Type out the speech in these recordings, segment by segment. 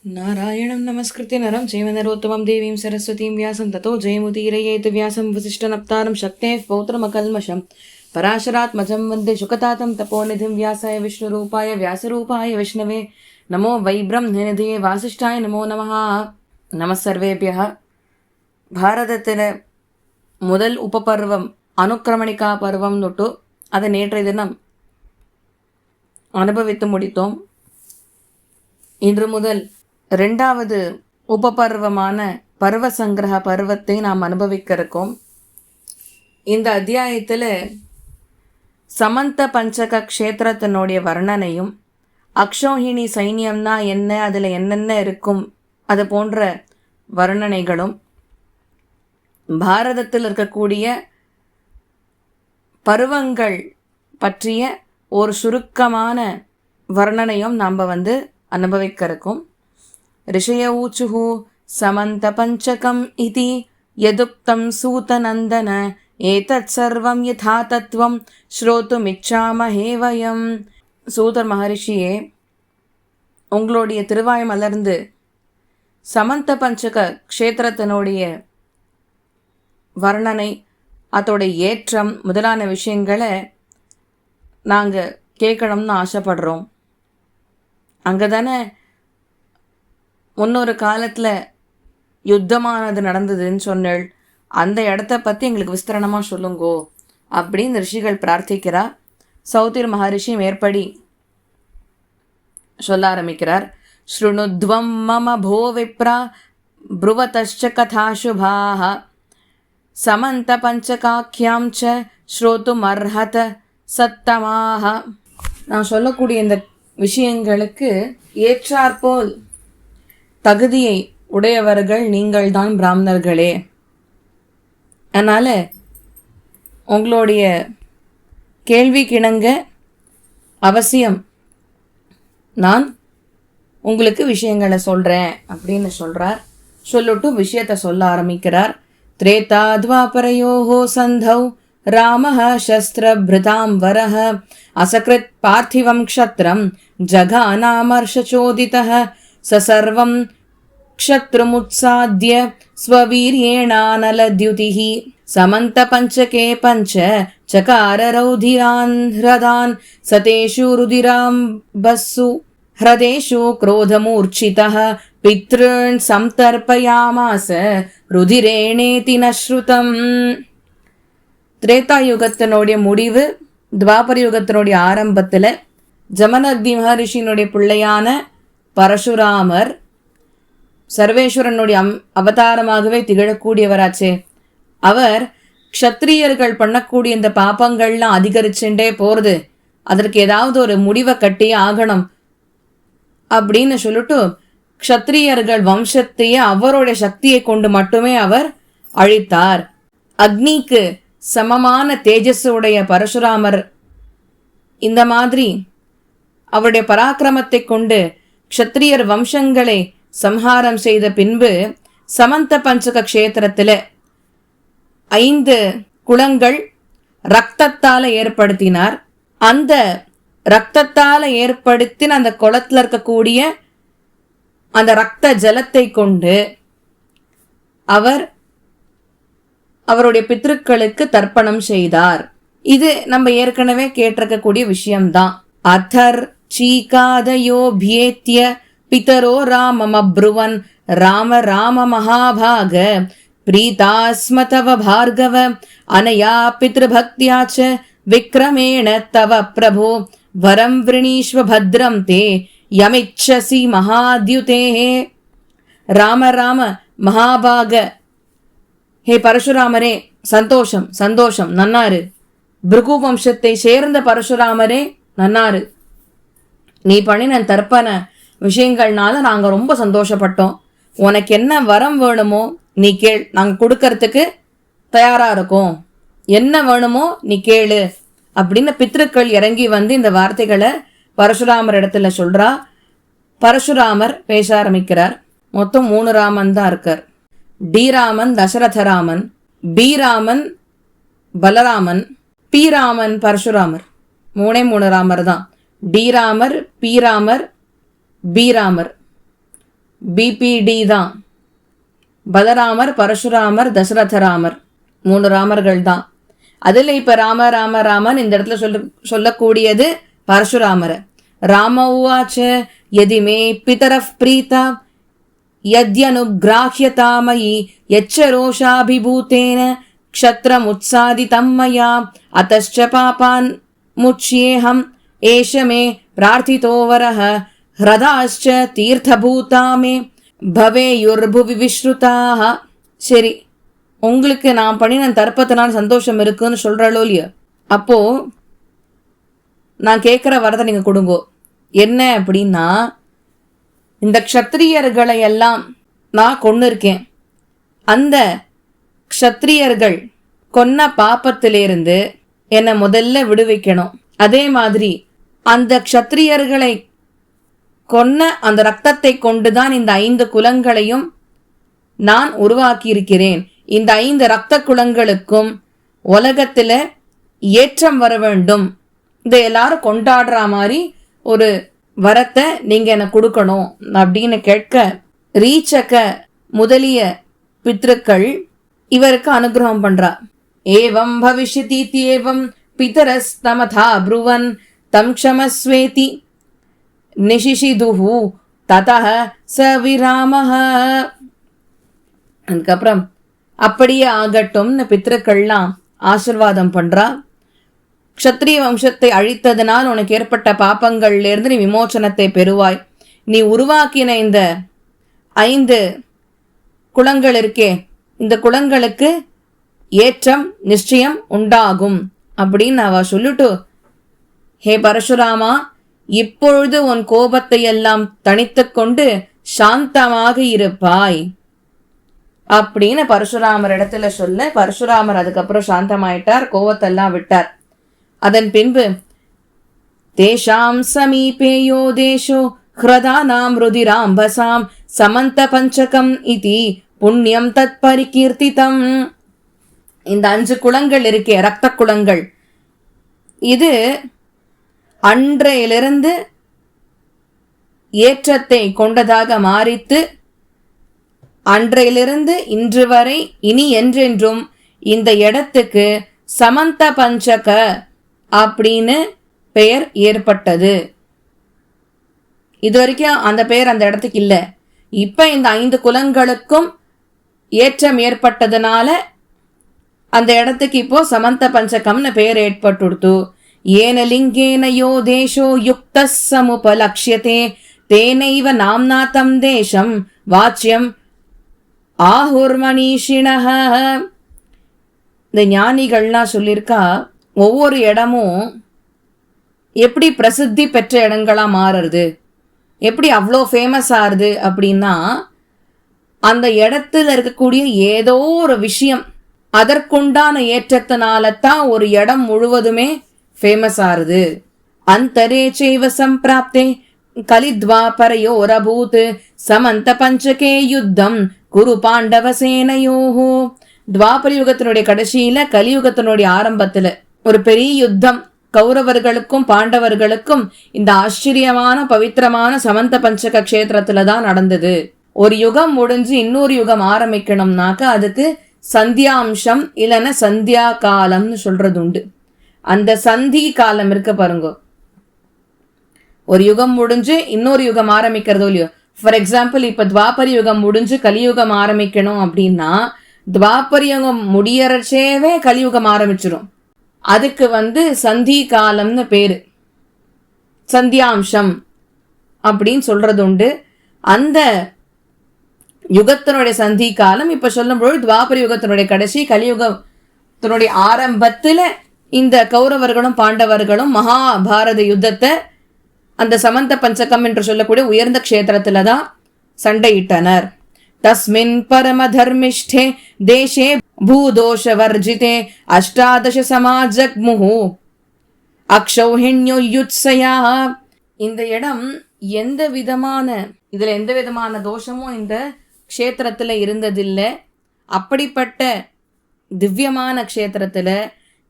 नारायणं नमस्कृत्य नरं चैव नरोत्तमं देवीं सरस्वतीं व्यासं ततो जयमुदीरयेत् व्यासं वसिष्ठनप्तारं शक्तेः पौत्रमकल्मषं पराशरात्मजं वन्दे शुकतातं तपोनिधिं व्यासाय विष्णुरूपाय व्यासरूपाय विष्णवे नमो वै ब्रह्मनिधये वासिष्ठाय नमो நமः. நமசர்வேபியः. பாரதத்தில் முதல் உபபர்வம் அனுக்கிரமணிகா பருவம் தொட்டு அதை நேற்றைய தினம் அனுபவித்து முடித்தோம். இன்று முதல் ரெண்டாவது உபபர்வமான பர்வ சங்கிரக பருவத்தை நாம் அனுபவிக்க இருக்கோம். இந்த அத்தியாயத்தில் சமந்த பஞ்சக க்ஷேத்திரத்தினுடைய வர்ணனையும் அக்ஷோஹிணி சைன்யம்னா என்ன, அதில் என்னென்ன இருக்கும், அது போன்ற வர்ணனைகளும் பாரதத்தில் இருக்கக்கூடிய பருவங்கள் பற்றிய ஒரு சுருக்கமான வர்ணனையும் நாம் அனுபவிக்க இருக்கோம். ரிஷய ஊச்சுஹு சமந்த பஞ்சகம் இதி யதுக்தம் சூதநந்தன ஏதத் சர்வம் யதா தத்துவம் ஸ்ரோதுமிச்சாமஹே வயம். சூதர் மகரிஷியே, உங்களுடைய திருவாய் மலர்ந்து சமந்த பஞ்சக க்ஷேத்திரத்தினுடைய வர்ணனை, அதோட ஏற்றம் முதலான விஷயங்களை நாங்கள் கேட்கணும்னு ஆசைப்படுறோம். அங்கே தானே முன்னொரு காலத்தில் யுத்தமானது நடந்ததுன்னு சொன்னேள். அந்த இடத்த பற்றி எங்களுக்கு விஸ்தரணமாக சொல்லுங்கோ அப்படின்னு ரிஷிகள் பிரார்த்திக்கிறா. சௌத்திர் மகரிஷி மேற்படி சொல்ல ஆரம்பிக்கிறார். ஸ்ருணுத்வம் மம போ விப்ரா ப்ருவதஷ்ச கதா சுபாஹ சமந்த பஞ்சகாக்கியாம் ச ஸ்ரோதும் அர்ஹத சத்தமாக. நான் சொல்லக்கூடிய இந்த விஷயங்களுக்கு ஏற்றாற்போல் தகுதியை உடையவர்கள் நீங்கள்தான் பிராமணர்களே. அதனால் உங்களுடைய கேள்விக்கிணங்க அவசியம் நான் உங்களுக்கு விஷயங்களை சொல்கிறேன் அப்படின்னு சொல்கிறார். சொல்லிட்டு விஷயத்தை சொல்ல ஆரம்பிக்கிறார். திரேதா துவாபரயோஹோ சந்தௌ ராமஹ சஸ்திரபிருதாம் வரஹ அசக்ருத் பார்த்திவம் க்ஷத்ரம் ஜகானாமர்ஷச்சோதிதஹ சசர்வம் க்ஷத்ருமுத்சாத்ய ஸ்வவீர்யேணானலத்யுதிஹி சமந்த பஞ்சகே பஞ்ச சகார ரௌதிரான் ஹ்ரதான் சதேஷு ருதிராம் பஸ்ஸு ஹ்ரதேஷு क्रोधमूर्छितः பித்ருன் சம்தர்ப்பயாமாச ருதிரேணேதி நஸ்ருதம். திரேதா யுகத்தினுடைய முடிவு, துவாபர யுகத்தினுடைய ஆரம்பத்தில் ஜமனக்னி மகரிஷியினுடைய பிள்ளையான பரசுராமர் சர்வேஸ்வரனுடைய அவதாரமாகவே திகழக்கூடியவராச்சே. அவர் க்ஷத்ரியர்கள் பண்ணக்கூடிய இந்த பாப்பங்கள்லாம் அதிகரிச்சுட்டே போகிறது, அதற்கு ஏதாவது ஒரு முடிவை கட்டியே ஆகணும் அப்படின்னு சொல்லிட்டு க்ஷத்ரியர்கள் வம்சத்தையே அவருடைய சக்தியை கொண்டு மட்டுமே அவர் அழித்தார். அக்னிக்கு சமமான தேஜஸுடைய பரசுராமர் இந்த மாதிரி அவருடைய பராக்கிரமத்தை கொண்டு க்ஷத்ரியர் வம்சங்களை சம்ஹாரம் செய்த பின்பு சமந்த பஞ்சக க்ஷேத்திரத்தில் 5 குளங்கள் ரத்தத்தால் ஏற்படுத்தினார். அந்த ரத்தத்தால் ஏற்படுத்தின அந்த குளத்தில் இருக்கக்கூடிய அந்த ரத்த ஜலத்தை கொண்டு அவர் அவருடைய பித்ருக்களுக்கு தர்ப்பணம் செய்தார். இது நம்ம ஏற்கனவே கேட்டிருக்கக்கூடிய விஷயம்தான். அதர் சீகாதயோபியேத்ய பிதரோ ராமமப்ருவன் ராம ராம மகாபாக பிரீதாஸ்மதவ பார்கவ அனயா பித்ருபக்தியாச்ச விக்ரமேண தவ பிரபோ வரம் விரணீஸ்வ பத்ரம் தே யமிச்சசி மகாத்யுதே. ராம ராம மகாபாக, ஹே பரசுராமரே சந்தோஷம் சந்தோஷம், நன்னாரு. பிருகு வம்சத்தை சேர்ந்த பரசுராமரே நன்னாரு. நீ பண்ணின தர்ப்பண விஷயங்கள்னால நாங்கள் ரொம்ப சந்தோஷப்பட்டோம். உனக்கு என்ன வரம் வேணுமோ நீ கேள், நாங்கள் கொடுக்கறதுக்கு தயாராக இருக்கோம். என்ன வேணுமோ நீ கேளு அப்படின்னு பித்ருக்கள் இறங்கி இந்த வார்த்தைகளை பரசுராமர் இடத்துல சொல்றா. பரசுராமர் பேச ஆரம்பிக்கிறார். மொத்தம் 3 ராமன் தான் இருக்கார். D Raman Dasaratharaman, B Raman Balaraman, P Raman Parasuramar. 3 Ramar தான். D Ramar, B Ramar, B Ramar. BPD தான். பலராமர், பரசுராமர், தசரதராமர், 3 ராமர்கள் தான். அதில் இப்போ ராமன் இந்த இடத்துல சொல்லக்கூடியது பரசுராமரை. ராம உவாச்ச யதி மே பிதரஃ பிரீதா யத்யனுக்ராஹ்யதாமயி யச்ச ரோஷாபிபூதேன க்ஷத்ரமுத்சாதிதம் மயா அத்தஸ்ச பாபான் முச்யேஹம் ஏஷ மே பிரார்த்திதோவரஹ ஹ்ரதாஸ்ச தீர்த்தபூதா மே பவேயுர்புவி விஸ்ருதாக. சரி, உங்களுக்கு நான் பண்ணின தர்ப்பத்தினால் சந்தோஷம் இருக்குன்னு சொல்கிறாளோ இல்லையோ, அப்போது நான் கேட்குற வரதை நீங்கள் கொடுங்கோ. என்ன அப்படின்னா, இந்த க்ஷத்ரியர்களை எல்லாம் நான் கொன்று இருக்கேன். அந்த க்ஷத்ரியர்கள் கொன்ன பாப்பத்திலிருந்து என்னை முதல்ல விடுவிக்கணும். அதே மாதிரி அந்த க்ஷத்ரியர்களை கொன்ன அந்த ரத்தத்தை கொண்டுதான் இந்த 5 குலங்களையும் நான் உருவாக்கியிருக்கிறேன். இந்த 5 இரத்த குலங்களுக்கும் உலகத்தில் ஏற்றம் வர வேண்டும். இதை எல்லாரும் கொண்டாடுற மாதிரி ஒரு வரத்தை நீங்கள் எனக்கு கொடுக்கணும் அப்படின்னு கேட்க ரீச்சக முதலிய பித்ருக்கள் இவருக்கு அனுகிரகம் பண்றா. ஏவம் பவிஷ்யதி ஏவம் பிதரஸ்தமதா ப்ருவன் தம் க்ஷமஸ்வேதி நிஷிஷிதுஹு ததஹ ச விராமஹ. அதுக்கப்புறம் அப்படியே ஆகட்டும்னு பித்ருக்கள்லாம் ஆசிர்வாதம் பண்றா. க்ஷத்ரிய வம்சத்தை அழித்ததனால் உனக்கு ஏற்பட்ட பாப்பங்கள்லேருந்து நீ விமோச்சனத்தை பெறுவாய். நீ உருவாக்கின இந்த 5 குலங்கள் இருக்கே, இந்த குலங்களுக்கு ஏற்றம் நிச்சயம் உண்டாகும் அப்படின்னு அவ சொல்லிட்டு, ஹே பரசுராமா, இப்பொழுது உன் கோபத்தை எல்லாம் தணித்து கொண்டு சாந்தமாக இருப்பாய் அப்படின்னு பரசுராமர் இடத்துல சொல்ல, பரசுராமர் அதுக்கப்புறம் சாந்தமாயிட்டார், கோபத்தெல்லாம் விட்டார். அதன் பின்பு தேஷாம் சமீபேயோ தேசோ ஹ்ரதானாம் ருதிராம்பசாம் சமந்த பஞ்சகம் இதி புண்ணியம் தத் பரிகீர்த்திதம். இந்த 5 குலங்கள் இருக்கே, இரத்த குலங்கள், இது அன்றையிலிருந்து ஏற்றத்தை கொண்டதாக மாறித்து அன்றையிலிருந்து இன்று வரை இனி என்றென்றும் இந்த இடத்துக்கு சமந்த பஞ்சக அப்படின்னு பெயர் ஏற்பட்டது. இது வரைக்கும் அந்த பெயர் அந்த இடத்துக்கு இல்லை. இப்ப இந்த 5 குலங்களுக்கும் ஏற்றம் ஏற்பட்டதுனால அந்த இடத்துக்கு இப்போ சமந்த பஞ்சகம்னு பெயர் ஏற்பட்டுடுத்து. ஏன லிங்கேன யோ தேசோ யுக்த சமுபலக்ஷ்யதே தேனைவ நாம்னா தம் தேசம் வாச்சியம் ஆஹுர்மணீஷிணஹ. இந்த ஞானிகள்லாம் சொல்லியிருக்கா, ஒவ்வொரு இடமும் எப்படி பிரசித்தி பெற்ற இடங்களா மாறுறது, எப்படி அவ்வளோ ஃபேமஸ் ஆகுது அப்படின்னா, அந்த இடத்துல இருக்கக்கூடிய ஏதோ ஒரு விஷயம் அதற்குண்டான ஏற்றத்தினால தான் ஒரு இடம் முழுவதுமே ஃபேமஸ் ஆகுது. அந்தரே செய்வ சம்பிராப்தே கலித்வாபரயோரபூத் சமந்த பஞ்சகே யுத்தம் குரு பாண்டவ சேனையோஹோ. துவாபர யுகத்தினுடைய கடைசியில கலியுகத்தினுடைய ஆரம்பத்துல ஒரு பெரிய யுத்தம் கௌரவர்களுக்கும் பாண்டவர்களுக்கும் இந்த ஆச்சரியமான பவித்திரமான சமந்த பஞ்சக கஷேத்திரத்துல தான் நடந்தது. ஒரு யுகம் முடிஞ்சு இன்னொரு யுகம் ஆரம்பிக்கணும்னாக்க அதுக்கு சந்தியாம்சம் இல்லைன்னா சந்தியா காலம்னு சொல்றது உண்டு. அந்த சந்தி காலம் இருக்க பாருங்க, ஒரு யுகம் முடிஞ்சு இன்னொரு யுகம் ஆரம்பிக்கிறதோ இல்லையோ. ஃபார் எக்ஸாம்பிள், இப்ப துவாபர யுகம் முடிஞ்சு கலியுகம் ஆரம்பிக்கணும் அப்படின்னா துவாபர யுகம் முடியறச்சேவே கலியுகம் ஆரம்பிச்சிடும். அதுக்கு சந்தி காலம்னு பேரு, சந்தியாம்சம் அப்படின்னு சொல்றது உண்டு. அந்த யுகத்தினுடைய சந்தி காலம் இப்ப சொல்லும்போது துவாபர யுகத்தினுடைய கடைசி, கலியுகத்தினுடைய ஆரம்பத்துல இந்த கௌரவர்களும் பாண்டவர்களும் மகாபாரத யுத்தத்தை அந்த சமந்த பஞ்சகம் என்று சொல்லக்கூடிய உயர்ந்த க்ஷேத்திரத்துல தான் சண்டையிட்டனர். தஸ்மின் பரம தர்மிஷ்டே தேசே பூதோஷ வர்ஜிதே அஷ்டாதச சமாஜக்முஹு அக்ஷௌஹிண்யுயுத்ஸயா. இந்த இடம் இதுல எந்த விதமான தோஷமும் இந்த க்ஷேத்திரத்துல இருந்ததில்லை. அப்படிப்பட்ட திவ்யமான க்ஷேத்திரத்துல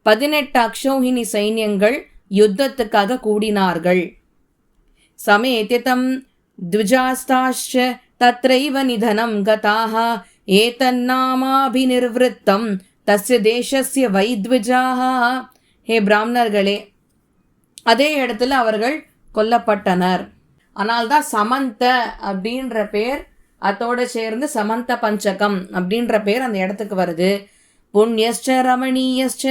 18 அக்ஷௌஹிணி சைன்யங்கள் யுத்தத்துக்காக கூடினார்கள். சமேத்யதம் த்விஜாஸ்தாஷ்ச தத்ரைவ நிதனம் கதாஹ ஏதன்னாமாபிநிர்வృத்தம் தஸ்ய தேசஸ்ய வைத்விஜாஹ. ஹே பிராமணர்களே, அதே இடத்துல அவர்கள் கொல்லப்பட்டனர். ஆனால்தான் சமந்த அப்படின்ற பேர் அதோட சேர்ந்து சமந்த பஞ்சகம் அப்படின்ற பேர் அந்த இடத்துக்கு வருது. புண்ணியஸ்ச ரமணீயஸ்ச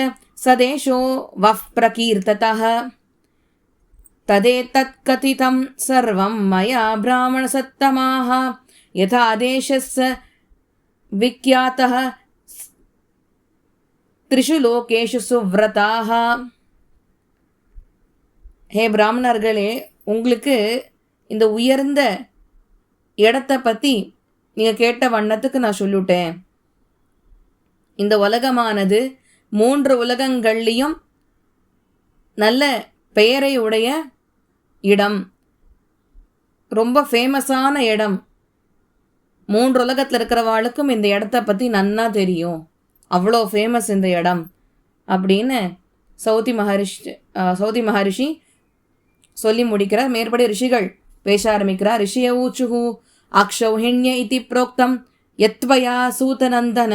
சதேஷோ வஃப் பிரகீர்த்ததः ததேதத் கதிதம் சர்வம் மயா பிராமண சத்தமாஹ யதா தேசஸ்ய விக்யாதः த்ரிஷு லோகேஷு சுவ்ரதாஹ. ஹே பிராமணர்களே, உங்களுக்கு இந்த உயர்ந்த இடத்தை பற்றி நீங்கள் கேட்ட வண்ணத்துக்கு நான் சொல்லிவிட்டேன். இந்த உலகமானது 3 உலகங்கள்லேயும் நல்ல பெயரை உடைய இடம், ரொம்ப ஃபேமஸான இடம். 3 உலகத்தில் இருக்கிறவாளுக்கும் இந்த இடத்த பற்றி நன்னா தெரியும், அவ்வளோ ஃபேமஸ் இந்த இடம் அப்படின்னு சௌதி மகரிஷி சொல்லி முடிக்கிறார். மேற்படி ரிஷிகள் பேச ஆரம்பிக்கிறார். ரிஷிய ஊச்சுஹு அக்ஷௌஹிண்ய இதி புரோக்தம் யத்வயா சூதநந்தன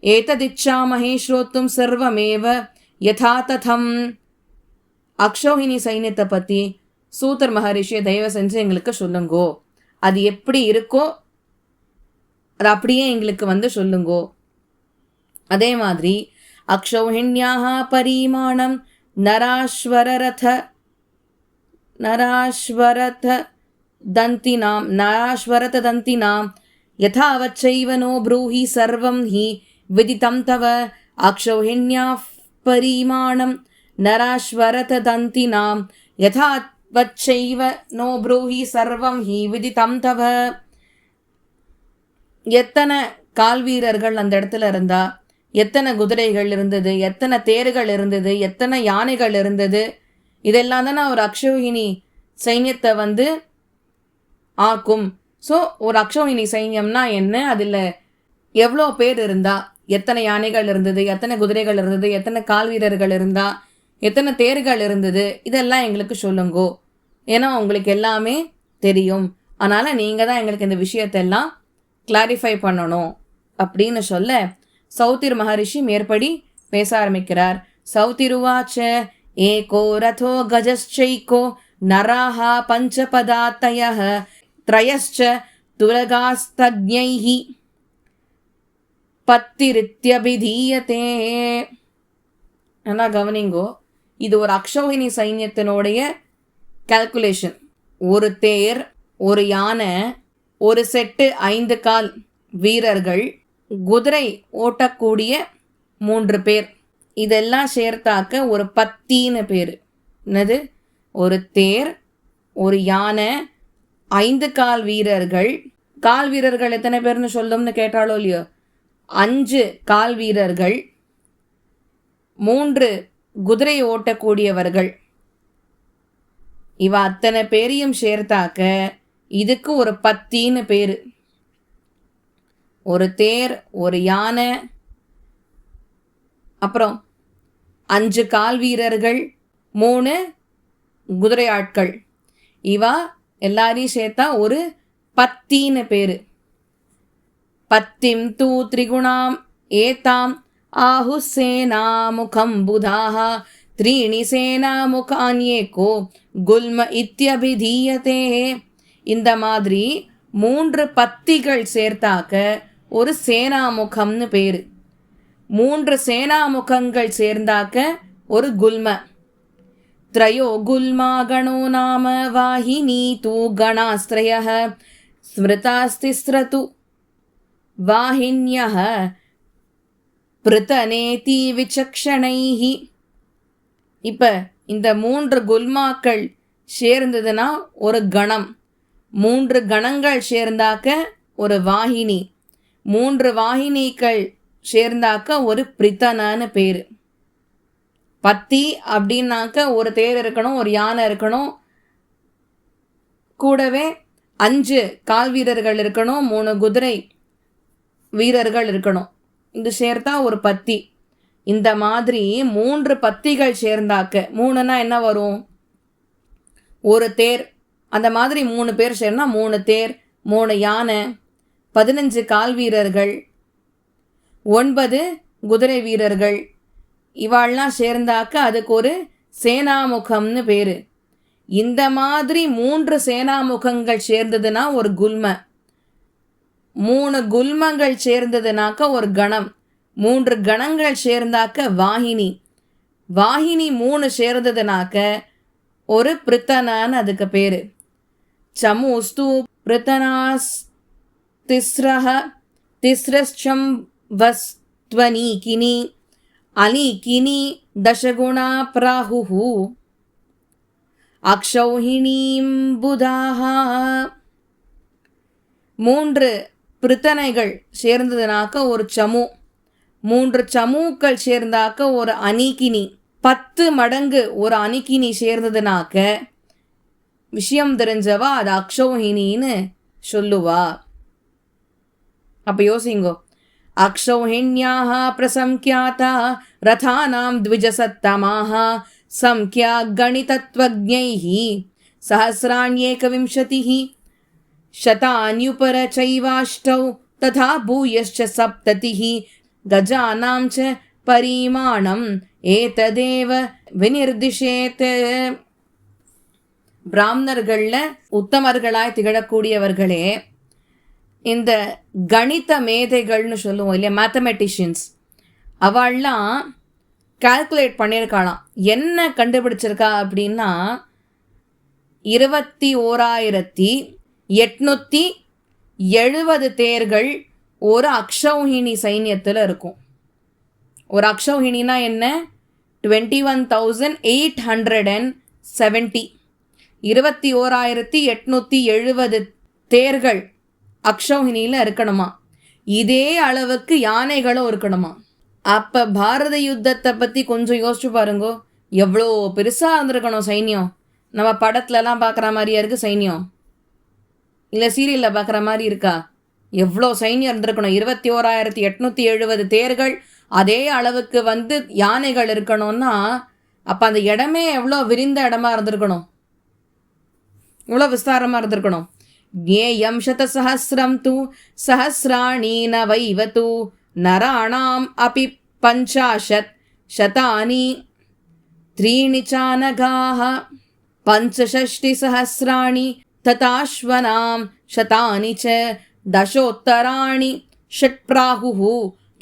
ஏததிச்சாமஹே ஸ்ரோத்தும் சர்வமேவ யதா ததம். அக்ஷௌஹினி சைன்யத்தை பற்றி சூதர் மகரிஷியை தயவு செஞ்சு எங்களுக்கு சொல்லுங்கோ, அது எப்படி இருக்கோ அது அப்படியே எங்களுக்கு சொல்லுங்கோ. அதே மாதிரி அக்ஷௌஹிண்யாக பரிமாணம் நராஸ்வரத தந்தினாம் யதாவச்சைவ நோ ப்ரூஹி சர்வம் ஹி விதிதம் தவ. அக்ஷௌஹிண்யாः பரிமாணம் நராஸ்வரத தந்தினாம் யதாவச்சைவ நோ ப்ரூஹி சர்வம் ஹி விதிதம் தவ. எத்தனை கால்வீரர்கள் அந்த இடத்துல இருந்தா, எத்தனை குதிரைகள் இருந்தது, எத்தனை தேர்கள் இருந்தது, எத்தனை யானைகள் இருந்தது, இதெல்லாம் தானே ஒரு அக்ஷௌஹினி சைன்யத்தை ஆக்கும். ஸோ ஒரு அக்ஷௌஹினி சைன்யம்னா என்ன, அதில் எவ்வளோ பேர் இருந்தா, எத்தனை யானைகள் இருந்தது, எத்தனை குதிரைகள் இருந்தது, எத்தனை கால்வீரர்கள் இருந்தா, எத்தனை தேர்கள் இருந்தது, இதெல்லாம் எங்களுக்கு சொல்லுங்கோ. ஏன்னா உங்களுக்கு எல்லாமே தெரியும், அதனால் நீங்கள் தான் எங்களுக்கு இந்த விஷயத்தெல்லாம் கிளாரிஃபை பண்ணணும் அப்படின்னு சொல்ல சௌத்திர் மகரிஷி மேற்படி பேச ஆரம்பிக்கிறார். சௌத்திருவாச்ச ஏகோ ரதோ கஜஸ்சைகோ நராஹ பஞ்சபதாத்தயः த்ரயஸ்ச துலகாஸ்தஜ்ஞைஹி பத்திரித்யபிதீயதே. நல்லா கவனிங்கோ, இது ஒரு அக்ஷௌஹினி சைன்யத்தினுடைய கால்குலேஷன். ஒரு தேர், ஒரு யானை, ஒரு செட்டு 5 கால் வீரர்கள், குதிரை ஓட்டக்கூடிய 3 பேர், இதெல்லாம் சேர்த்தாக்க ஒரு 10 பேர். என்னது, ஒரு தேர், ஒரு யானை, 5 கால் வீரர்கள். கால் வீரர்கள் எத்தனை பேர்னு சொல்லும்னு கேட்டாலோ இல்லையோ, 5 கால் வீரர்கள், 3 குதிரை ஓட்டக்கூடியவர்கள், இவ அத்தனை பேரையும் சேர்த்தாக்க இதுக்கு ஒரு 10 பேர். ஒரு தேர், ஒரு யானை, அப்புறம் 5 கால் வீரர்கள், 3 குதிரை ஆட்கள், இவா எல்லாரையும் சேர்த்தா ஒரு 10 பேர். பத்திம் தூ திரிகுணாம் ஏதாம் ஆஹு சேனா முகம் புதாஹ த்ரீணி சேனா முகான்யேகோ குல்ம இத்யபிதீயதே. இந்த மாதிரி 3 பத்திகள் சேர்த்தாக்க ஒரு சேனாமுகம்னு பேர். 3 சேனாமுகங்கள் சேர்ந்தாக்க ஒரு குல்ம. த்ரயோ குல்மா கணோ நாம வாஹினி தூ கணாஸ்த்ரயः ஸ்மிருதாஸ்திஸ்ரது வாஹின்யः பிருதநேதி விசக்ஷணைஹி. இப்போ இந்த 3 குல்மாக்கள் சேர்ந்ததுன்னா ஒரு கணம், 3 கணங்கள் சேர்ந்தாக்க ஒரு வாஹினி, 3 வாஹினிகள் சேர்ந்தாக்க ஒரு பிரித்தனன்னு பேர். பத்தி அப்படின்னாக்க ஒரு தேர் இருக்கணும், ஒரு யானை இருக்கணும், கூடவே 5 கால் வீரர்கள் இருக்கணும், 3 குதிரை வீரர்கள் இருக்கணும். இது சேர்த்தா ஒரு பத்தி. இந்த மாதிரி 3 பத்திகள் சேர்ந்தாக்க, 3னா என்ன வரும், ஒரு தேர். அந்த மாதிரி 3 பேர் சேர்னா 3 தேர், 3 யானை, 15 கால் வீரர்கள், 9 குதிரை வீரர்கள், இவாள்லாம் சேர்ந்தாக்க அதுக்கு ஒரு சேனாமுகம்னு பேரு. இந்த மாதிரி 3 சேனாமுகங்கள் சேர்ந்ததுன்னா ஒரு குல்ம, 3 குல்மங்கள் சேர்ந்ததுனாக்க ஒரு கணம், 3 கணங்கள் சேர்ந்தாக்க வாகினி, வாகினி 3 சேர்ந்ததுனாக்க ஒரு பிரித்தனான்னு அதுக்கு பேரு. சமுஸ்து பிரித்தனாஸ் திஸ்ரஹ திஸ்ரச்சம் வஸ்த்வனீகினி அலீகினி தசகுணா பிராஹுஹு அக்ஷௌஹிணீம் புதாஹ. 3 பிரித்தனைகள் சேர்ந்ததுனாக்க ஒரு சமு, 3 சமுக்கள் சேர்ந்தாக்க ஒரு அனீகினி, 10 மடங்கு ஒரு அனிகினி சேர்ந்ததுனாக்க விஷயம் தெரிஞ்சவா அது அக்ஷௌஹிணின்னு சொல்லுவா. அப்போ யோசிங்கோ, அக்ஷௌஹிண்யாஹ பிரசம்க்யாதா ரதானாம் த்விஜசத்தமாஹ சம்க்யா கணிதத்வஜ்ஞைஹி சஹஸ்ராண்யேகவிம்சதிஹி शतान्युपरचैवाष्टौ तथा भूयश्च सप्ततिः गजानां च परिमाणम् एतदेव विनिर्दिशेत्. பிராமணர்களில் உத்தமர்களாய் திகழக்கூடியவர்களே, இந்த கணித மேதைகள்னு சொல்லுவோம் இல்லையா, மேத்தமெட்டிஷியன்ஸ், அவள்லாம் கால்குலேட் பண்ணியிருக்காளாம். என்ன கண்டுபிடிச்சிருக்கா அப்படின்னா 21,870 தேர்கள் ஒரு அக்ஷௌஹிணி சைன்யத்தில் இருக்கும். ஒரு அக்ஷௌஹிணினா என்ன? 21,870. 21,870 தேர்கள் அக்ஷௌஹிணியில் இருக்கணுமா. இதே அளவுக்கு யானைகளும் இருக்கணுமா. அப்போ பாரத யுத்தத்தை பற்றி கொஞ்சம் யோசிச்சு பாருங்கோ, எவ்வளோ பெருசாக இருந்திருக்கணும் சைன்யம். நம்ம படத்துலலாம் பார்க்குற மாதிரியா இருக்குது சைன்யம், இல்லை சீரியலில் பார்க்குற மாதிரி இருக்கா? எவ்வளோ சைன்யம் இருந்திருக்கணும். 21,870 தேர்கள், அதே அளவுக்கு யானைகள் இருக்கணும்னா அப்போ அந்த இடமே எவ்வளோ விரிந்த இடமா இருந்திருக்கணும், இவ்வளோ விஸ்தாரமாக இருந்திருக்கணும். ஞேயம் சதசஹஸ்ரம் து சஹஸ்ராணி நவைவது நராணாம் அபி 50 சதானி த்ரீணி சானகாஹ 65 சஹஸ்ராணி ததாஸ்வனாம் சதானி ச தசோத்தராணி ஷட்பிராஹுஹு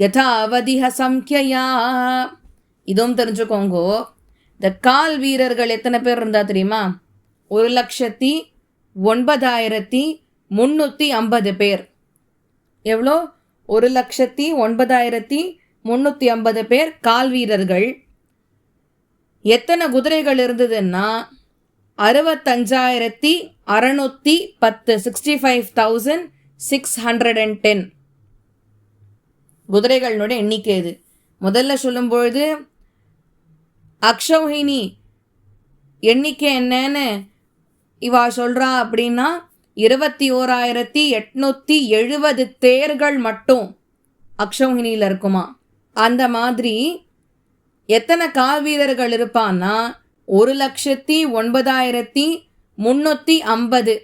யதாவதிஹ சம்க்யயா. இதுவும் தெரிஞ்சுக்கோங்கோ, இந்த கால் வீரர்கள் எத்தனை பேர் இருந்தா தெரியுமா? 1,09,350 பேர். எவ்வளோ? 1,09,350 பேர் கால் வீரர்கள். எத்தனை குதிரைகள் இருந்ததுன்னா 65,610, 65,610 குதிரைகளோட எண்ணிக்கை. இது முதல்ல சொல்லும்பொழுது அக்ஷௌஹிணி எண்ணிக்கை என்னன்னு இவா சொல்கிறா அப்படின்னா 21,870 தேர்கள் மட்டும் அக்ஷௌஹிணியில் இருக்குமா. அந்த மாதிரி எத்தனை கால் வீரர்கள் இருப்பான்னா 1,09,350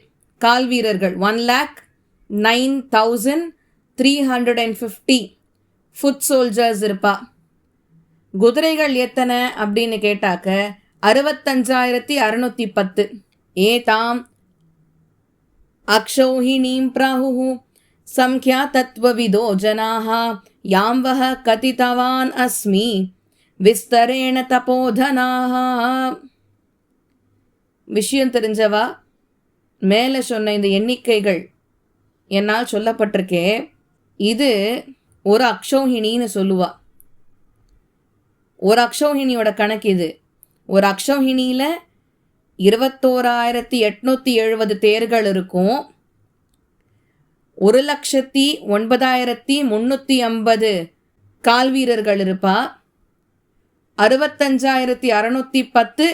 கால் வீரர்கள். 1,09,350 ஃபுட் சோல்ஜர்ஸ் இருப்பா. குதிரைகள் எத்தனை அப்படின்னு கேட்டாக்க 65,610. ஏதாம் அக்ஷௌஹிணீம் பிராஹுஹு சம்க்யா தத்வவிதோ ஜனாஹ யாம்வஹ கதிதவான் அஸ்மி விஸ்தரேண தபோதனாஹ. விஷயம் தெரிஞ்சவா மேலே சொன்ன இந்த எண்ணிக்கைகள் என்னால் சொல்லப்பட்டிருக்கே, இது ஒரு அக்ஷௌஹிணின்னு சொல்லுவா. ஒரு அக்ஷௌஹிணியோட கணக்கு இது. ஒரு அக்ஷௌஹிணியில் 21,870 தேர்கள் இருக்கும். 1,09,350 கால் வீரர்கள் இருப்பா. 65,610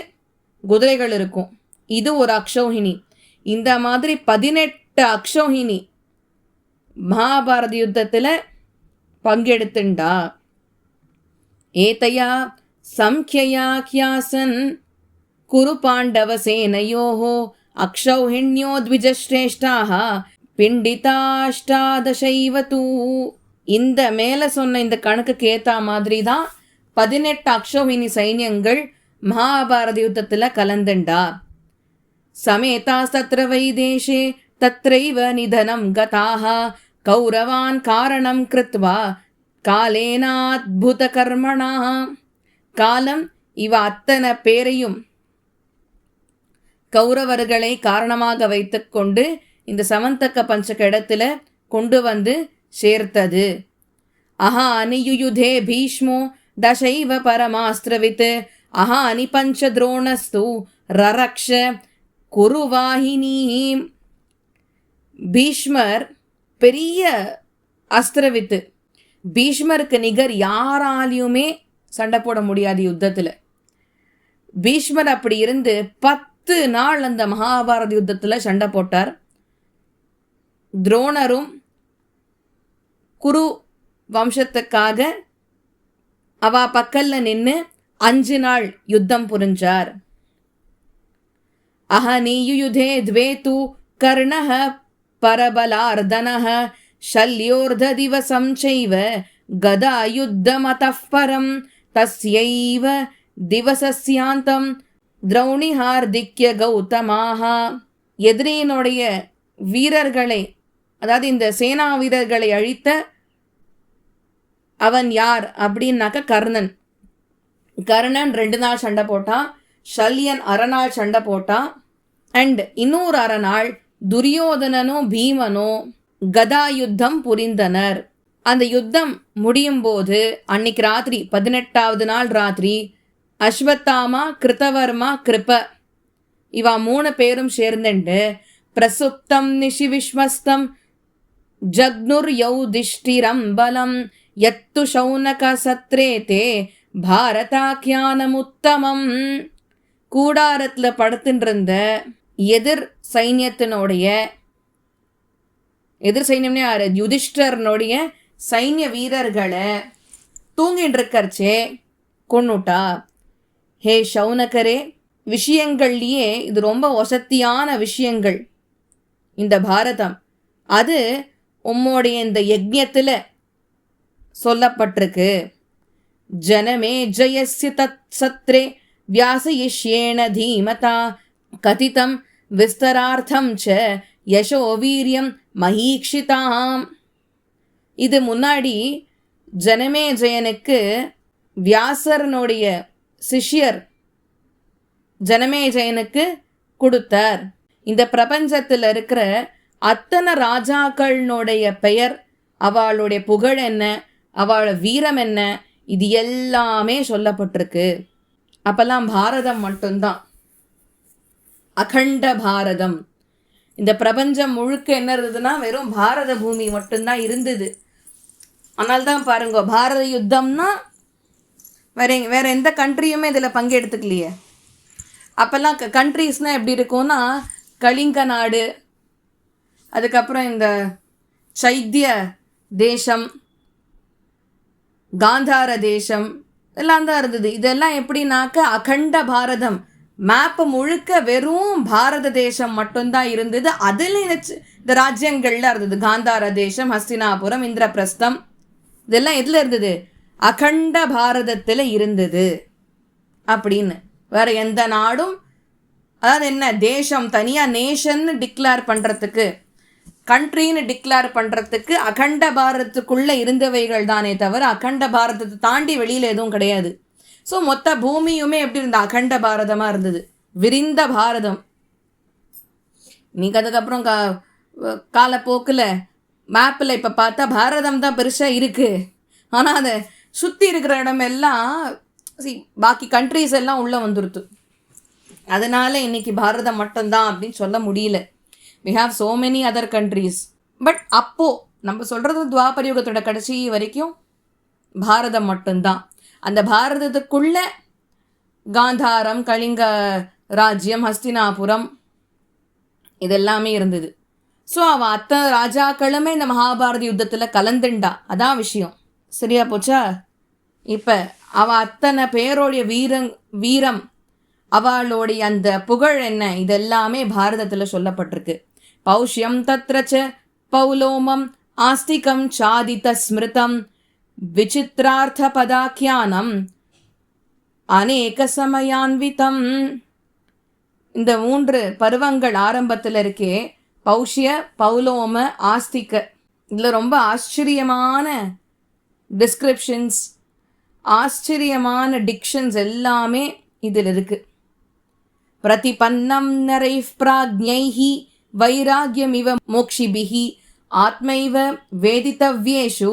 குதிரைகள் இருக்கும். இது ஒரு அக்ஷௌஹிணி. இந்த மாதிரி 18 அக்ஷௌஹிணி மகாபாரத யுத்தத்தில் பங்கெடுத்துண்டா. ஏதையா சம்க்யயா கியாசன் குரு பாண்டவ சேனையோஹோ அக்ஷௌஹிண்யோ த்விஜஸ்ரேஷ்டாஹ பிண்டிதாஷ்டாதசைவ தூ. இந்த மேலே சொன்ன இந்த கணக்குக்கு ஏற்ற மாதிரி தான் 18 அக்ஷௌஹிணி சைன்யங்கள் மகாபாரத யுத்தத்தில் கலந்துண்டா. சமேதாஸ்தத்ர வைதேஷே தத்ரைவ நிதனம் கதாஹ கௌரவான் காரணம் கிருத்வா காலேனாத்புத கர்மணா. காலம் இவ அத்தனை பேரையும் கௌரவர்களை காரணமாக வைத்துக்கொண்டு இந்த சமந்தக்க பஞ்சக இடத்துல கொண்டு வந்து சேர்த்தது. அஹானி யுயுதே பீஷ்மோ தசைவ பரமாஸ்திரவித் அஹானி பஞ்ச துரோணஸ்து ரரக்ஷ குருவாஹினி. பீஷ்மர் பெரிய அஸ்திரவித்து, பீஷ்மருக்கு நிகர் யாராலையுமே சண்டை போட முடியாது யுத்தத்தில். பீஷ்மர் அப்படி இருந்து 10 நாள் அந்த மகாபாரத யுத்தத்தில் சண்டை போட்டார். துரோணரும் குரு வம்சத்துக்காக அவ பக்கல்ல நின்று 5 நாள் யுத்தம் புரிஞ்சார். அஹனீயுயுதே த்வே து கர்ணஹ பரபலார்தனஹ ஷல்யோர்த திவசம் சைவ கதா யுத்தமதஃ பரம் தஸ்யைவ திவசஸ்யாந்தம் திரௌணிஹார்திக்ய கௌதமாக. எதிரியினுடைய வீரர்களை, அதாவது இந்த சேனா வீரர்களை அழித்த அவன் யார் அப்படின்னாக்க கர்ணன். கர்ணன் 2 நாள் சண்டை போட்டான். ஷல்யன் 1/2 நாள் சண்டை போட்டான். அண்ட் இன்னொரு 1/2 நாள் துரியோதனனும் பீமனும் கதா யுத்தம் புரிந்தனர். அந்த யுத்தம் முடியும் போது அன்னைக்கு ராத்திரி 18வது நாள் ராத்திரி அஸ்வத்தாமா, கிருத்தவர்மா, கிருப இவ 3 பேரும் சேர்ந்துண்டு பிரசுப்தம் நிஷி விஸ்வஸ்தம் ஜக்னுர் யௌதிஷ்டிரம் பலம் யத்து சௌனக சத்ரேதே பாரதாக்கியானமுத்தமம். கூடாரத்தில் படுத்துட்டு எதிர் சைன்யத்தினுடைய, எதிர் சைன்யம்னே யாரு, யுதிஷ்டர்னுடைய சைன்ய வீரர்களை தூங்கிட்டு இருக்கறச்சே கொன்னுட்டா. ஹே சௌனகரே, விஷயங்கள்லேயே இது ரொம்ப வசத்தியான விஷயங்கள் இந்த பாரதம். அது உம்முடைய இந்த யஜ்ஞத்தில் சொல்லப்பட்டிருக்கு. ஜனமே ஜயஸ்ய தத் சத்ரே வியாசயிஷ்யேன தீமதா கதிதம் விஸ்தரார்த்தம் ச யசோ வீரியம் மஹீக்ஷிதாம். இது முன்னாடி ஜனமே ஜெயனுக்கு வியாசரனுடைய சிஷ்யர் ஜனமே ஜெயனுக்கு கொடுத்தார். இந்த பிரபஞ்சத்தில் இருக்கிற அத்தனை ராஜாக்களினுடைய பெயர், அவளுடைய புகழ் என்ன, அவளோட வீரம் என்ன, இது எல்லாமே சொல்லப்பட்டிருக்கு. அப்பெல்லாம் பாரதம் மட்டும்தான், அகண்ட பாரதம். இந்த பிரபஞ்சம் முழுக்க என்ன இருந்ததுன்னா வெறும் பாரத பூமி மட்டும்தான் இருந்தது. அதனால்தான் பாருங்க, பாரத யுத்தம்னா வேற எந்த கண்ட்ரியுமே இதில் பங்கெடுத்துக்கலையே. அப்போல்லாம் கண்ட்ரீஸ்னால் எப்படி இருக்கும்னா கலிங்க நாடு, அதுக்கப்புறம் இந்த சைத்திய தேசம், காந்தார தேசம் எல்லாம் தான் இருந்தது. இதெல்லாம் எப்படின்னாக்க அகண்ட பாரதம், மேப்பு முழுக்க வெறும் பாரத தேசம் மட்டும்தான் இருந்தது. அதில் இந்த ராஜ்யங்கள்ல இருந்தது. காந்தார தேசம், ஹஸ்தினாபுரம், இந்திரபிரஸ்தம், இதெல்லாம் எதில் இருந்தது? அகண்ட பாரதத்தில் இருந்தது அப்படின்னு. வேற எந்த நாடும், அதாவது என்ன தேசம் தனியாக நேஷன்னு டிக்ளேர் பண்ணுறதுக்கு, கண்ட்ரின்னு டிக்ளேர் பண்ணுறதுக்கு அகண்ட பாரதத்துக்குள்ளே இருந்தவைகள் தானே தவிர அகண்ட பாரதத்தை தாண்டி வெளியில் எதுவும் கிடையாது. ஸோ மொத்த பூமியுமே எப்படி இருந்த அகண்ட பாரதமாக இருந்தது, விரிந்த பாரதம். நீங்கள் அதுக்கப்புறம் காலப்போக்கில் மேப்பில் இப்போ பார்த்தா பாரதம் தான் பெருசாக இருக்குது. ஆனால் அதை சுற்றி இருக்கிற இடமெல்லாம் பாக்கி கண்ட்ரீஸ் எல்லாம் உள்ளே வந்துடுது. அதனால் இன்றைக்கி பாரதம் மட்டும்தான் அப்படின்னு சொல்ல முடியல. we have so many other countries. But அப்போது நம்ம சொல்கிறது துவாபரயுகத்தோட கடைசி வரைக்கும் பாரதம் மட்டும்தான். அந்த பாரதத்துக்குள்ள காந்தாரம், கலிங்க ராஜ்யம், ஹஸ்தினாபுரம் இதெல்லாமே இருந்தது. ஸோ அவள் அத்தனை ராஜாக்களுமே இந்த மகாபாரத யுத்தத்தில் கலந்துண்டா. அதான் விஷயம். சரியா போச்சா? இப்போ அவள் அத்தனை பேரோடைய வீரம், அவளுடைய அந்த புகழ் என்ன, இதெல்லாமே பாரதத்தில் சொல்லப்பட்டிருக்கு. பௌஷ்யம் தத்ரச்ச பௌலோமம் ஆஸ்திகம் சாதித ஸ்மிருதம் விசித்ரார்த்த பதாக்கியானம் அநேக சமயான்விதம். இந்த 3 பருவங்கள் ஆரம்பத்தில் இருக்கே, பௌஷ்ய, பௌலோம, ஆஸ்திக. இதில் ரொம்ப ஆச்சரியமான டிஸ்கிரிப்ஷன்ஸ், ஆச்சரியமான டிக்ஷன்ஸ் எல்லாமே இதில் இருக்கு. பிரதிபன்னம் நரைஃப் பிராக்ஞைஹி வைராக்யமிவ மோக்ஷிபிஹி ஆத்மைவ வேதித்தவ்யேஷு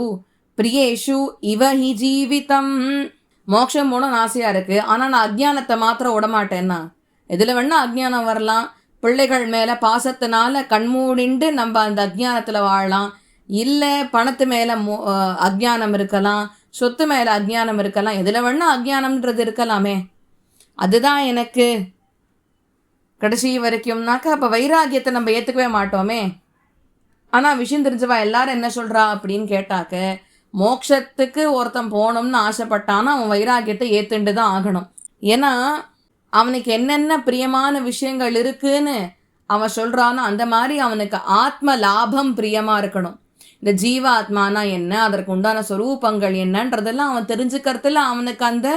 பிரியேஷு இவ ஹி ஜீவிதம். மோட்சம் போகணும்னு ஆசையாக இருக்குது, ஆனால் நான் அஜ்ஞானத்தை மாத்திரம் விடமாட்டேன்னா. எதில் வேணால் அஜ்ஞானம் வரலாம். பிள்ளைகள் மேலே பாசத்தினால கண்மூடிண்டு நம்ம அந்த அஜ்ஞானத்தில் வாழலாம். இல்லை பணத்து மேலே அஜ்ஞானம் இருக்கலாம், சொத்து மேலே அஜ்ஞானம் இருக்கலாம், எதில் வேணால் அஜ்ஞானம்ன்றது இருக்கலாமே. அதுதான் எனக்கு கடைசி வரைக்கும்னாக்கா அப்போ வைராகியத்தை நம்ம ஏற்றுக்கவே மாட்டோமே. ஆனால் விஷயம் தெரிஞ்சவா எல்லாரும் என்ன சொல்கிறா அப்படின்னு கேட்டாக்க, மோட்சத்துக்கு ஒருத்தன் போகணும்னு ஆசைப்பட்டானா அவன் வைராகியத்தை ஏற்றுண்டு தான் ஆகணும். ஏன்னா அவனுக்கு என்னென்ன பிரியமான விஷயங்கள் இருக்குன்னு அவன் சொல்கிறானோ அந்த மாதிரி அவனுக்கு ஆத்ம லாபம் பிரியமாக இருக்கணும். இந்த ஜீவாத்மானா என்ன, அதற்கு உண்டான ஸ்வரூபங்கள் என்னன்றதெல்லாம் அவன் தெரிஞ்சுக்கிறதுல அவனுக்கு அந்த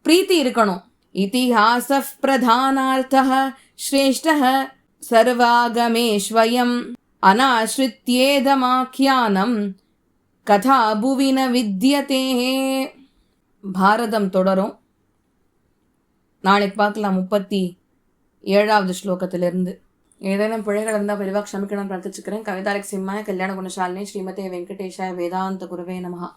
பிரீத்தி இருக்கணும். இதிஹாச பிரதானார்த்தः ஸ்ரேஷ்டः சர்வாகமேஸ்வயம் அநாஸ்ரித்யேதமாக்கியானம் கதா புவின வித்யதே. பாரதம் தொடரும். நாளைக்கு பார்க்கலாம் 37வது ஸ்லோகத்திலிருந்து. ஏதேனும் பிழைகள் இருந்தால் பெரிவாக க்ஷமிக்கணும்னு பிரார்த்திச்சுக்கிறேன். கவிதாரிக் சிம்மாய கல்யாண குணசாலினி ஸ்ரீமதே வெங்கடேஷாய வேதாந்த குருவே நமஹா.